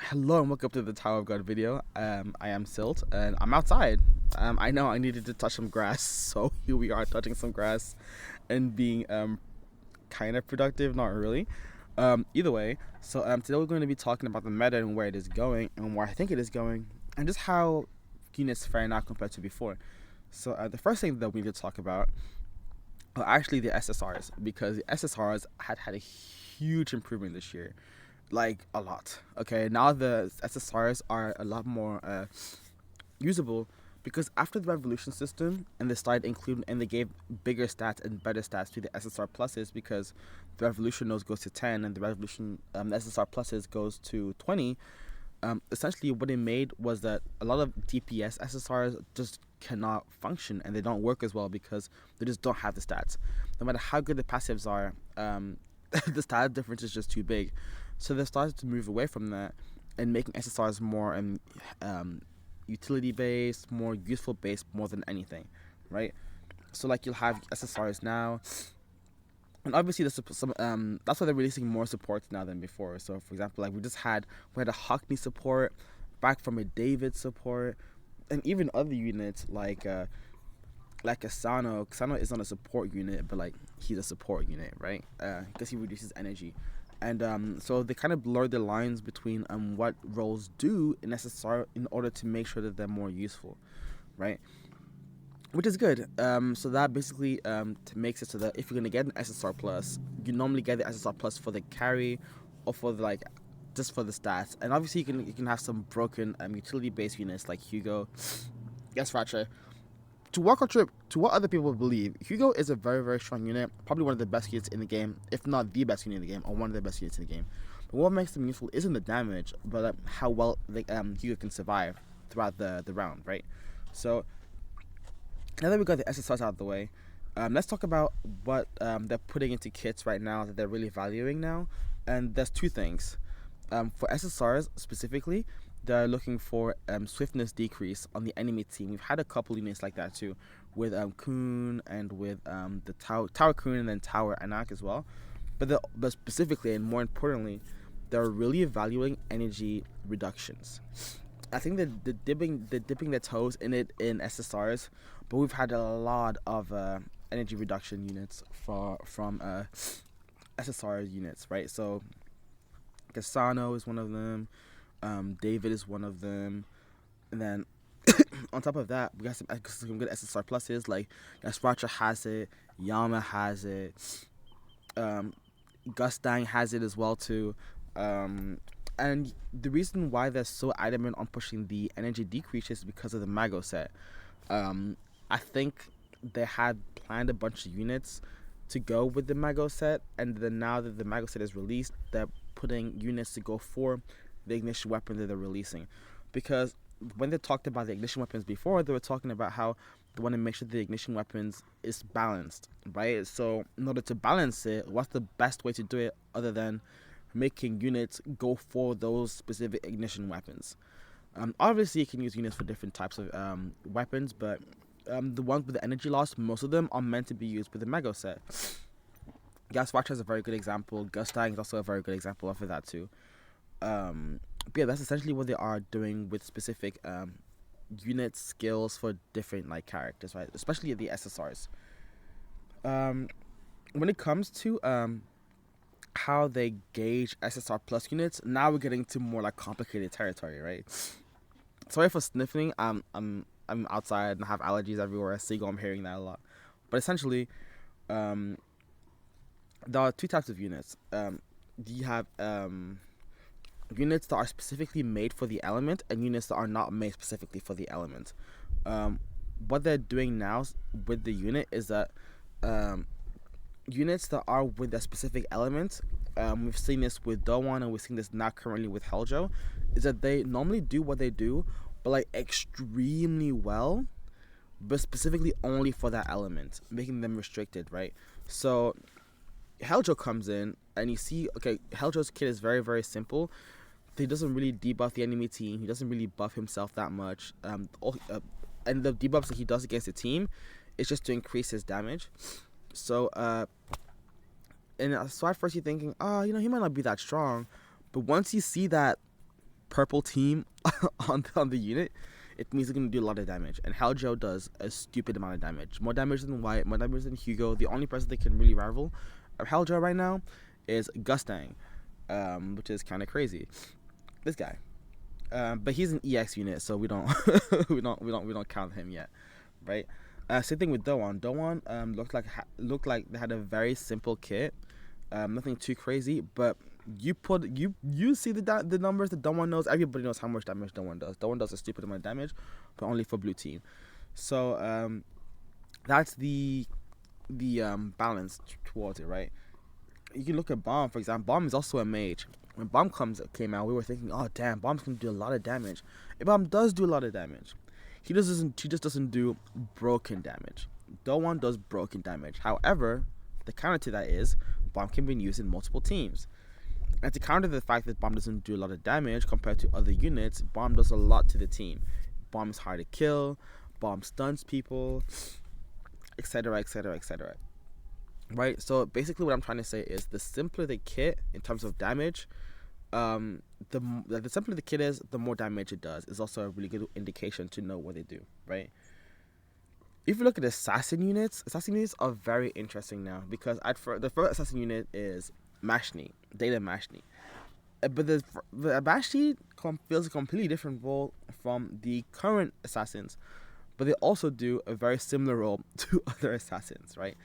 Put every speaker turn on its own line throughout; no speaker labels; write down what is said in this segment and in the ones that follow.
Hello and welcome to the Tower of God video. I am Silt and I'm outside. I know I needed to touch some grass, so here we are touching some grass and being kind of productive, not really. Either way, so today we're going to be talking about the meta and where it is going and where I think it is going and just how units fare now compared to before. So the first thing that we need to talk about are actually the SSRs, because the SSRs had a huge improvement this year, like a lot. Okay, now the SSRs are a lot more usable because after the revolution system and they started including and they gave bigger stats and better stats to the SSR pluses, because the revolution nose goes to 10 and the revolution SSR pluses goes to 20. Essentially what it made was that a lot of DPS SSRs just cannot function and they don't work as well because they just don't have the stats. No matter how good the passives are, the stat difference is just too big. So they started to move away from that and making SSRs more utility based, more useful based, more than anything, right? So like you'll have SSRs now, and obviously there's some that's why they're releasing more supports now than before. So for example, like we had a Hockney support back from a David support, and even other units like Asano. Asano is not a support unit, but like he's a support unit, right? Because he reduces energy. And so they kind of blur the lines between what roles do in SSR in order to make sure that they're more useful, right? Which is good. So that basically makes it so that if you're gonna get an SSR plus, you normally get the SSR plus for the carry, or for the, like, just for the stats. And obviously you can have some broken utility based units like Hugo. Yes, Ratchet. To what other people believe, Hugo is a very, very strong unit, probably one of the best units in the game, if not the best unit in the game, or one of the best units in the game. But what makes them useful isn't the damage, but how well Hugo can survive throughout the round, right? So now that we got the SSRs out of the way, let's talk about what they're putting into kits right now that they're really valuing now. And there's two things. For SSRs specifically, they're looking for swiftness decrease on the enemy team. We've had a couple units like that too, with Kun and with the Tower Kun and then Tower Anak as well. But specifically and more importantly, they're really evaluating energy reductions. I think that they're dipping their toes in it in SSRs, but we've had a lot of energy reduction units from SSR units, right? So Gasano is one of them. David is one of them, and then on top of that, we got some good SSR pluses like Yasracha has it, Yama has it, Gustang has it as well too, and the reason why they're so adamant on pushing the energy decrease is because of the Mago set. I think they had planned a bunch of units to go with the Mago set, and then now that the Mago set is released, they're putting units to go for the ignition weapon that they're releasing. Because when they talked about the ignition weapons before, they were talking about how they want to make sure the ignition weapons is balanced, right? So in order to balance it, what's the best way to do it other than making units go for those specific ignition weapons? Obviously, you can use units for different types of weapons, but the ones with the energy loss, most of them are meant to be used with the Mago set. Gaswatch is a very good example. Gustang is also a very good example of that too. But yeah, that's essentially what they are doing with specific unit skills for different like characters, right? Especially the SSRs. When it comes to how they gauge SSR plus units, now we're getting to more like complicated territory, right? Sorry for sniffling. I'm outside and I have allergies everywhere. I'm hearing that a lot. But essentially, there are two types of units. You have units that are specifically made for the element and units that are not made specifically for the element. What they're doing now with the unit is that units that are with a specific element, we've seen this with Dowan and we've seen this now currently with Heljo, is that they normally do what they do, but like extremely well, but specifically only for that element, making them restricted, right? So Heljo comes in and you see, okay, Heljo's kit is very, very simple. He doesn't really debuff the enemy team. He doesn't really buff himself that much. And the debuffs that he does against the team is just to increase his damage. So, so at first you're thinking, he might not be that strong. But once you see that purple team on the unit, it means they're gonna do a lot of damage. And Helljo does a stupid amount of damage, more damage than White, more damage than Hugo. The only person that can really rival Helljo right now is Gustang, which is kind of crazy. This guy, but he's an EX unit, so we don't we don't count him yet, right? Same thing with Doan. Doan looked like they had a very simple kit, nothing too crazy, but you see the numbers that Doan knows. Everybody knows how much damage Doan does. Doan does a stupid amount of damage, but only for blue team. So that's the balance towards it, right? You can look at Bomb, for example. Bomb is also a mage. When Bomb came out, we were thinking, oh damn, Bomb's gonna do a lot of damage. Bomb does do a lot of damage. He just doesn't do broken damage. Doan does broken damage. However, the counter to that is Bomb can be used in multiple teams. And to counter the fact that Bomb doesn't do a lot of damage compared to other units, Bomb does a lot to the team. Bomb is hard to kill. Bomb stuns people, etc., etc., etc. Right? So basically what I'm trying to say is the simpler the kit in terms of damage, the simpler the kit is, the more damage it does. It's also a really good indication to know what they do, right? If you look at assassin units are very interesting now, because the first assassin unit is Mashni, Data Mashni. But the Mashni feels a completely different role from the current assassins, but they also do a very similar role to other assassins, right?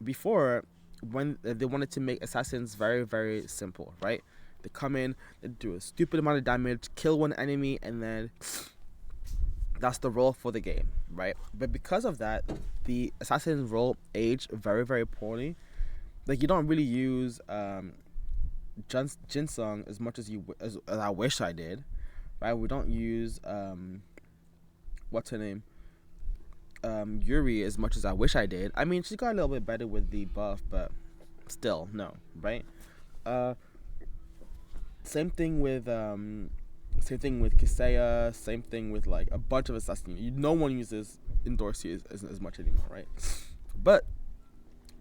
Before, when they wanted to make assassins very, very simple, right? They come in, they do a stupid amount of damage, kill one enemy, and then that's the role for the game, right? But because of that, the assassin's role aged very, very poorly. Like, you don't really use Jinsung as much as I wish I did, right? We don't use what's her name? Yuri as much as I wish I did. I mean, she got a little bit better with the buff, but still, no, right? Same thing with Kisaya. Same thing with like a bunch of assassins. No one uses Endorsi as much anymore, right? But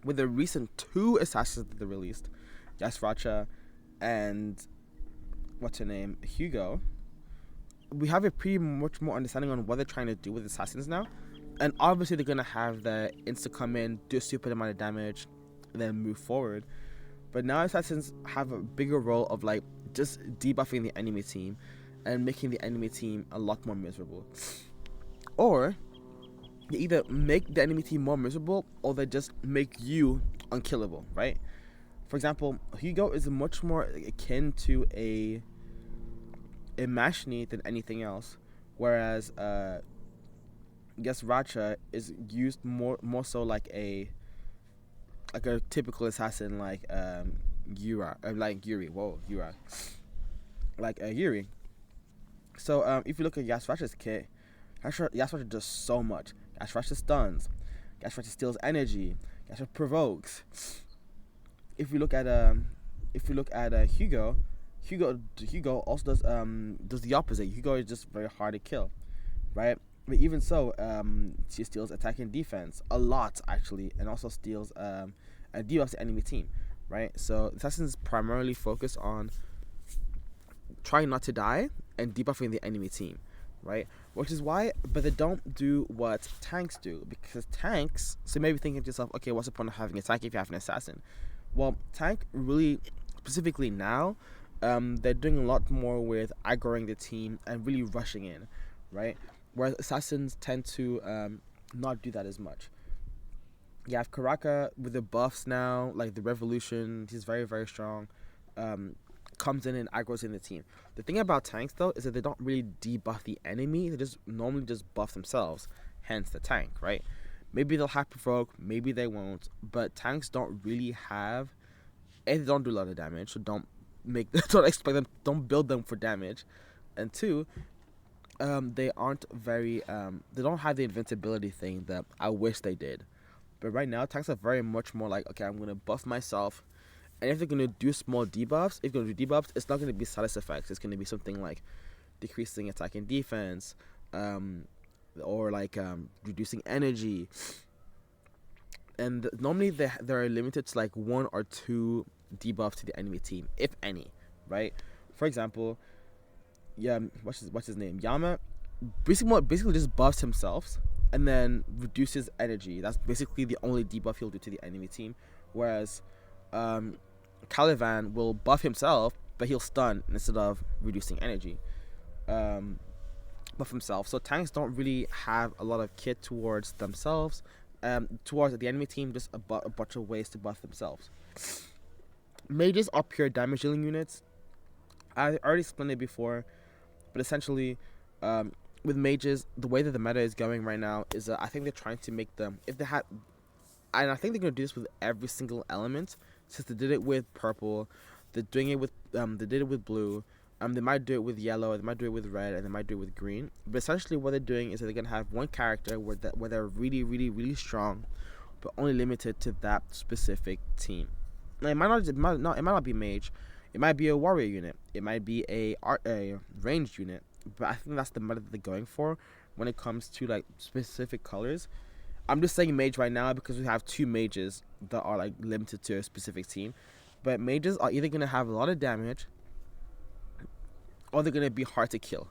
with the recent 2 assassins that they released, Yasracha and what's her name, Hugo, we have a pretty much more understanding on what they're trying to do with assassins now. And obviously they're gonna have the insta come in, do a stupid amount of damage, and then move forward. But now assassins have a bigger role of like just debuffing the enemy team and making the enemy team a lot more miserable. Or they either make the enemy team more miserable, or they just make you unkillable, right? For example, Hugo is much more akin to a Mashni than anything else, whereas Racha is used more so like a typical assassin, like Yuri. Like Yuri. So if you look at Yasracha's kit, Yasracha does so much. Yasracha stuns. Yasracha steals energy. Yasracha provokes. If we look at Hugo also does the opposite. Hugo is just very hard to kill, right? But even so, she steals attack and defense a lot, actually, and also steals and debuffs the enemy team, right? So assassins primarily focus on trying not to die and debuffing the enemy team, right? Which is why, but they don't do what tanks do, because tanks. So maybe thinking to yourself, okay, what's the point of having a tank if you have an assassin? Well, tank really, specifically now, they're doing a lot more with aggroing the team and really rushing in, right? Whereas assassins tend to not do that as much. You have Karaka with the buffs now, like the Revolution. He's very, very strong. Comes in and aggroes in the team. The thing about tanks, though, is that they don't really debuff the enemy. They just normally just buff themselves. Hence the tank, right? Maybe they'll have provoke, maybe they won't. But tanks don't really have. A, they don't do a lot of damage, so don't expect them. Don't build them for damage. And 2, they aren't very. They don't have the invincibility thing that I wish they did. But right now, tanks are very much more like, okay, I'm gonna buff myself. And if they're going to do small debuffs, it's not going to be status effects. It's going to be something like decreasing attack and defense, or like reducing energy. And normally they're limited to like 1 or 2 debuffs to the enemy team, if any, right? For example, yeah, what's his name? Yama basically just buffs himself and then reduces energy. That's basically the only debuff he'll do to the enemy team. Whereas um, Caliban will buff himself, but he'll stun instead of reducing energy. Buff himself. So tanks don't really have a lot of kit towards themselves. Towards the enemy team, just a bunch of ways to buff themselves. Mages are pure damage dealing units. I already explained it before, but essentially, with mages, the way that the meta is going right now is I think they're trying to make them, if they had, and I think they're gonna do this with every single element. Since they did it with purple, they're doing it with they did it with blue. They might do it with yellow, they might do it with red, and they might do it with green. But essentially, what they're doing is that they're gonna have one character where they're really, really, really strong, but only limited to that specific team. Now, it might not be mage. It might be a warrior unit. It might be a ranged unit. But I think that's the meta that they're going for when it comes to like specific colors. I'm just saying mage right now because we have two mages that are like limited to a specific team. But mages are either gonna have a lot of damage or they're gonna be hard to kill.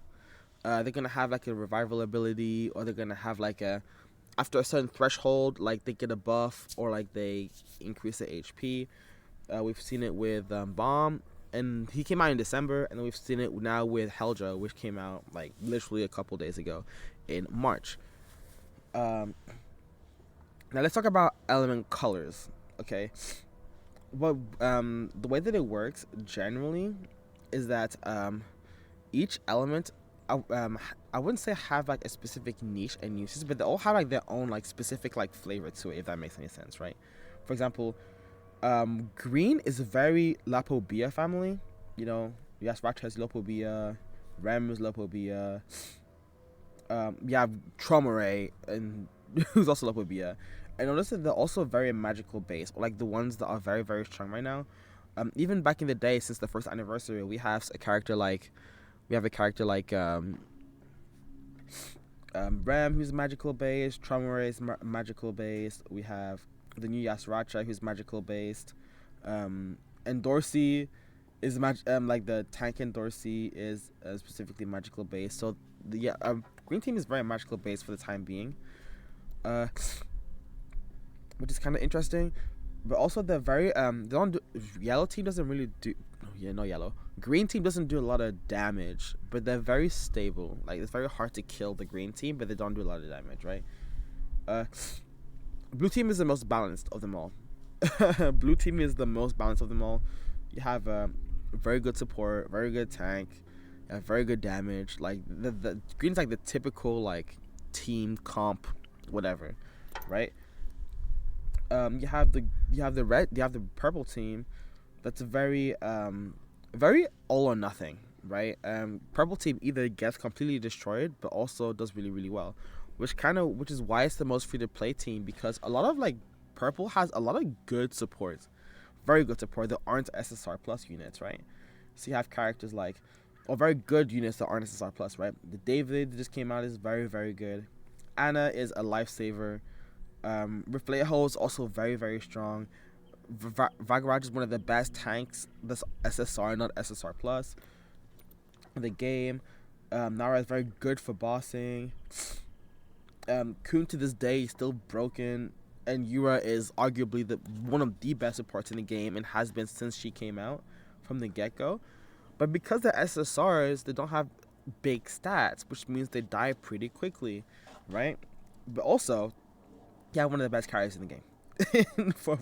They're gonna have like a revival ability, or they're gonna have like a, after a certain threshold, like they get a buff or like they increase their HP. We've seen it with Bomb, and he came out in December, and then we've seen it now with Heldra, which came out like literally a couple days ago in March. Now let's talk about element colors. Okay, what the way that it works generally is that each element, I wouldn't say have like a specific niche and uses, but they all have like their own like specific like flavor to it, if that makes any sense, right? For example, green is very Lapobia family. You know, Yasracha has Lapobia, Rem is Lapobia. You have Tromare, and who's also Lapobia. And notice that they're also very magical based, like the ones that are very, very strong right now. Even back in the day, since the first anniversary, we have a character like Rem, who's magical based. Tromare is magical based. We have the new Yasracha, who's magical based. And Dorsey is like the tank in Dorsey is specifically magical based. So the green team is very magical based for the time being, which is kind of interesting. But also they're very they don't do, yellow team doesn't really do, no yellow. Green team doesn't do a lot of damage, but they're very stable. Like it's very hard to kill the green team, but they don't do a lot of damage, right? Blue team is the most balanced of them all. Blue team is the most balanced of them all. You have very good support, very good tank, very good damage. Like the green's like the typical like team comp, whatever, right? You have the purple team, that's very very all or nothing, right? Purple team either gets completely destroyed, but also does really, really well, which is why it's the most free to play team, because a lot of like purple has a lot of good support, very good support that aren't SSR plus units, right? So you have characters like, or very good units that aren't SSR plus, right? The David that just came out is very, very good. Anna is a lifesaver. Reflejo is also very, very strong. Vagaraj is one of the best tanks that's SSR, not SSR plus, in the game. Nara is very good for bossing. Kun to this day is still broken, and Yura is arguably one of the best supports in the game and has been since she came out from the get-go. But because they're SSRs, they don't have big stats, which means they die pretty quickly, right? But also, yeah, one of the best characters in the game for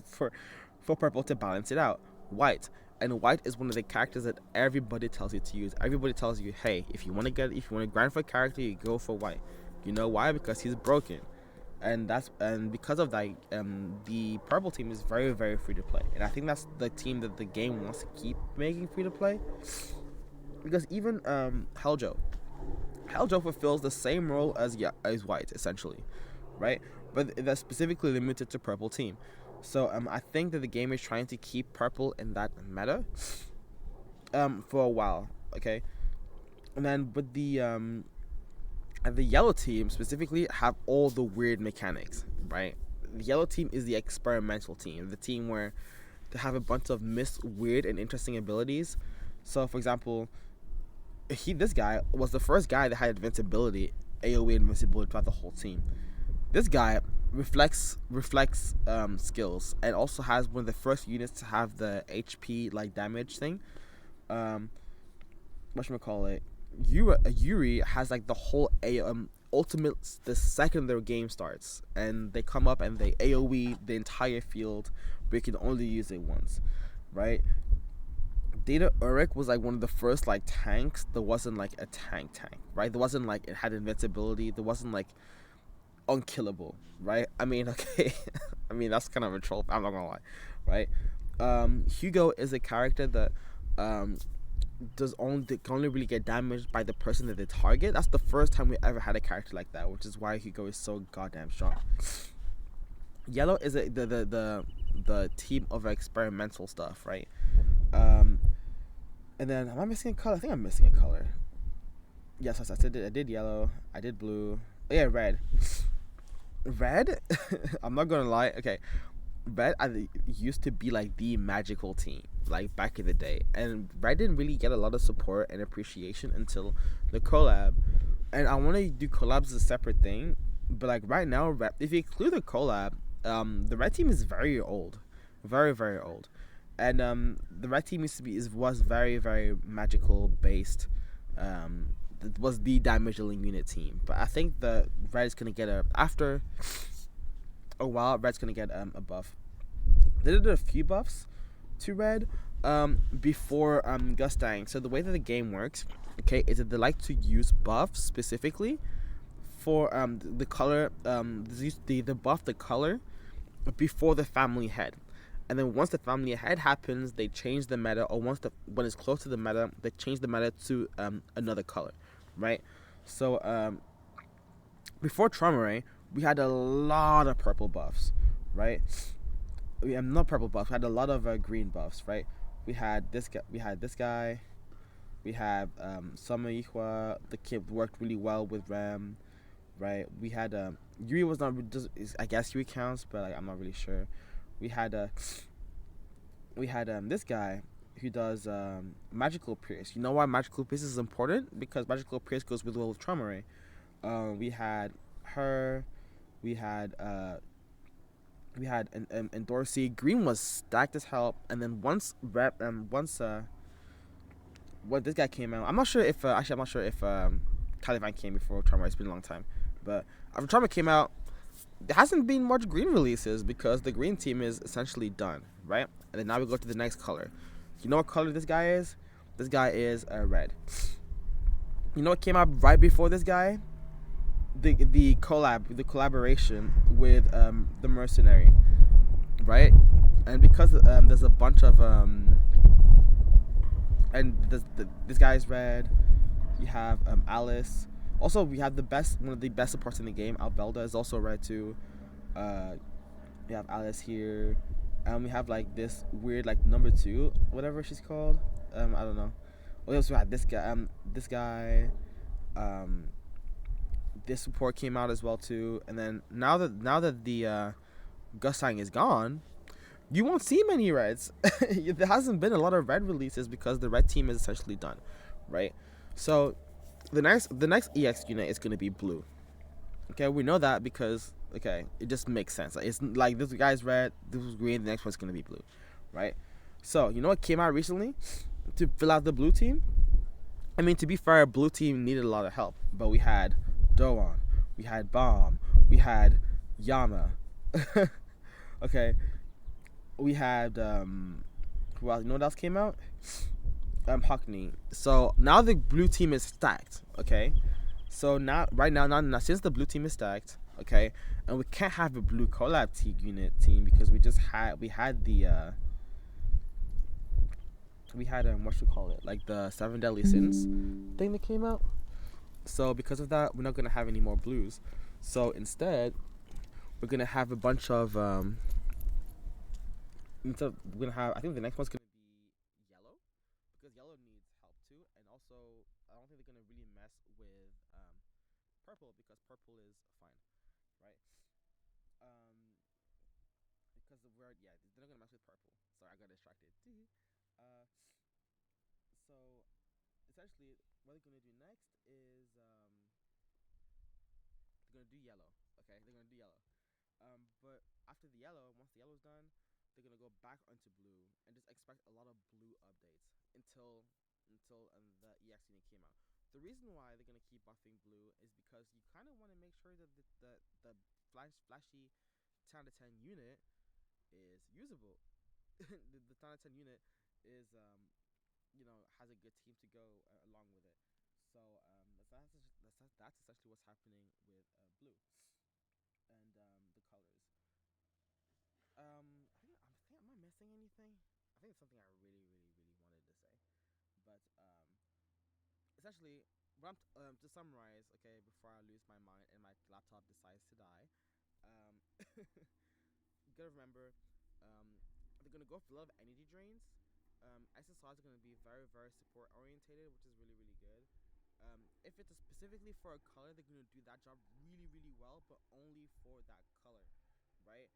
purple to balance it out. White. And white is one of the characters that everybody tells you to use. Everybody tells you, hey, if you want to grind for a character, you go for white. You know why? Because he's broken. And because of that, the purple team is very, very free to play. And I think that's the team that the game wants to keep making free to play. Because even Heljo fulfills the same role as white, essentially, right? But that's specifically limited to purple team. So I think that the game is trying to keep purple in that meta for a while, okay? And then with the yellow team specifically have all the weird mechanics, right? The yellow team is the experimental team, the team where they have a bunch of weird and interesting abilities. So for example, this guy was the first guy that had invincibility, AOE invincibility throughout the whole team. This guy reflects skills, and also has one of the first units to have the HP like damage thing. Um, whatchamacallit, Yuri has like the whole ultimate the second their game starts, and they come up and they AoE the entire field, but you can only use it once, right? Data Uruk was like one of the first like tanks that wasn't like a tank, right? There wasn't like it had invincibility. There wasn't like unkillable, right? I mean, okay, I mean that's kind of a troll. I'm not gonna lie, right? Hugo is a character that um can only really get damaged by the person that they target. That's the first time we ever had a character like that, which is why Hugo is so goddamn strong. Yellow is the team of experimental stuff, right? Um, and then am I missing a color? I think I'm missing a color. Yes, I did yellow. I did blue. Oh, yeah, red. Red. I'm not gonna lie. Okay, Red used to be like the magical team, like back in the day, and Red didn't really get a lot of support and appreciation until the collab. And I want to do collabs as a separate thing, but like right now, if you include the collab, the Red team is very old, very old, and the Red team was very magical based. It was the damage dealing unit team, but I think the Red is gonna get after a while. Red's gonna get a buff. They did a few buffs to Red before Gustang. So the way that the game works, okay, is that they like to use buffs specifically for the color, the buff the color before the family head. And then once the family head happens, they change the meta, or when it's close to the meta, they change the meta to another color, right? So before Traumaray, we had a lot of purple buffs, right? We have not purple buffs. We had a lot of green buffs, right? We had this guy. We have Summer Ihwa. The kid worked really well with Ram, right? We had Yuri was not just. I guess Yuri counts, but like, I'm not really sure. We had this guy who does magical pierce. You know why magical pierce is important? Because magical pierce goes really well with Traumaray. We had her. We had and Dorsey. Green was stacked as hell, and then once when this guy came out, I'm not sure if Caliban came before Trauma. It's been a long time, but after Trauma came out, there hasn't been much green releases because the green team is essentially done, right? And then now we go to the next color. You know what color this guy is? This guy is red. You know what came out right before this guy? The collaboration with the mercenary, right? And because there's a bunch of and this guy's red. You have Alice. Also, we have one of the best supports in the game. Albelda is also red too. We have Alice here, and we have like this weird like number 2, whatever she's called. I don't know. We also had this guy. This support came out as well too. And then now that the Gustang is gone, you won't see many reds. There hasn't been a lot of red releases because the red team is essentially done, right? So the next EX unit is gonna be blue. Okay, we know that because it just makes sense. Like, it's like this guy's red, this was green, the next one's gonna be blue, right? So you know what came out recently to fill out the blue team? I mean, to be fair, blue team needed a lot of help, but we had Doan, we had Bomb, we had Yama. Okay, we had well, you know what else came out? Hockney. So now the blue team is stacked. Okay, so now since the blue team is stacked, okay, and we can't have a blue collab unit team because we had the what you call it, like the 7 deadly sins thing that came out. So because of that, we're not gonna have any more blues. So instead, we're gonna have a bunch of instead we're gonna have, I think the next one's gonna be yellow, because yellow needs help too, and also I don't think they're gonna really mess with purple because purple is fine, right? Um, because the word, yeah, they're not gonna mess with purple. Sorry, I got distracted. Uh, so essentially what they're gonna do next is they're gonna do yellow. Okay, they're gonna do yellow. But after the yellow, once the yellow's done, they're gonna go back onto blue and just expect a lot of blue updates until the EX unit came out. The reason why they're gonna keep buffing blue is because you kind of want to make sure that the flashy 10 out of 10 unit is usable. The 10 out of 10 unit is has a good team to go along with it. So that's essentially what's happening with blue and the colors. Am I missing anything? I think it's something I really, really, really wanted to say, but essentially, to summarize, okay, before I lose my mind and my laptop decides to die, you gotta remember, they're gonna go for a lot of energy drains. SSRs are gonna be very, very support orientated, which is really, really good. If it's specifically for a color, they're gonna do that job really, really well, but only for that color, right?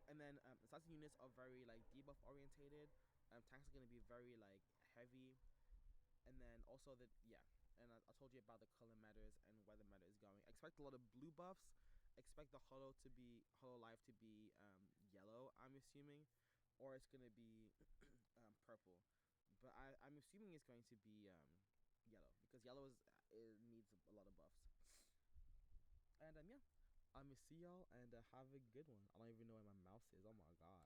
And then assassin units are very like debuff orientated. Tanks are gonna be very like heavy, and then also and I told you about the color matters and where the meta is going. Expect a lot of blue buffs. Expect the hollow life to be yellow, I'm assuming, or it's gonna be purple. But I'm assuming it's going to be yellow, because yellow it needs a lot of buffs. And yeah, I'm gonna see y'all and have a good one. I don't even know where my mouse is. Oh my god.